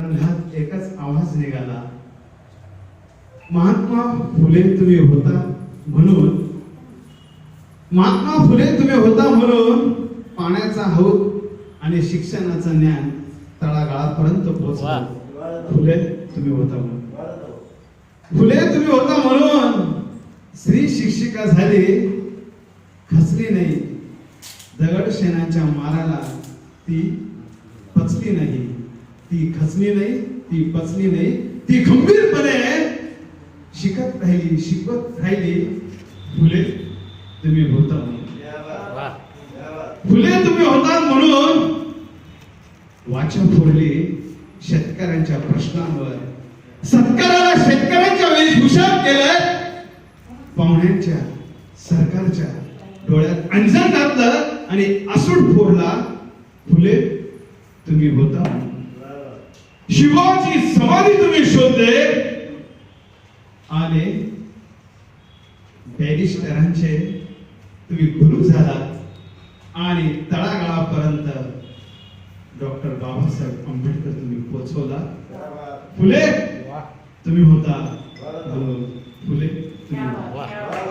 जंगलात एकच आवाज निघाला, महात्मा फुले तुम्ही होता म्हणून, महात्मा फुले तुम्ही होता म्हणून पाण्याचा हौद आणि शिक्षणाचं ज्ञान तळागाळापर्यंत पोहोचलं. फुले तुम्ही होता म्हणून, फुले तुम्ही होता म्हणून स्त्री शिक्षिका झाली, खचली नाही. दगडशेणाच्या माराला ती पचली नाही, ती खचली नाही, ती पचली नाही, ती गंभीरपणे शिकत राहिली, शिकवत राहिली. फुले तुम्ही होता म्हणून, फुले तुम्ही होता म्हणून वाचा फोडली शेतकऱ्यांच्या प्रश्नांवर, सत्काराला शेतकऱ्यांच्या वेशभूषात केलं, पाहुण्यांच्या सरकारच्या डोळ्यात अंजन घातलं आणि आसूड फोडला. फुले तुम्ही होता. शिवाची समाधी तुम्ही शोधले आणि बॅरिस्टरांचे तुम्ही गुरु झाला आणि तळागाळापर्यंत डॉक्टर बाबासाहेब आंबेडकर तुम्ही पोहोचवला. फुले तुम्ही होता, फुले तुम्ही होता.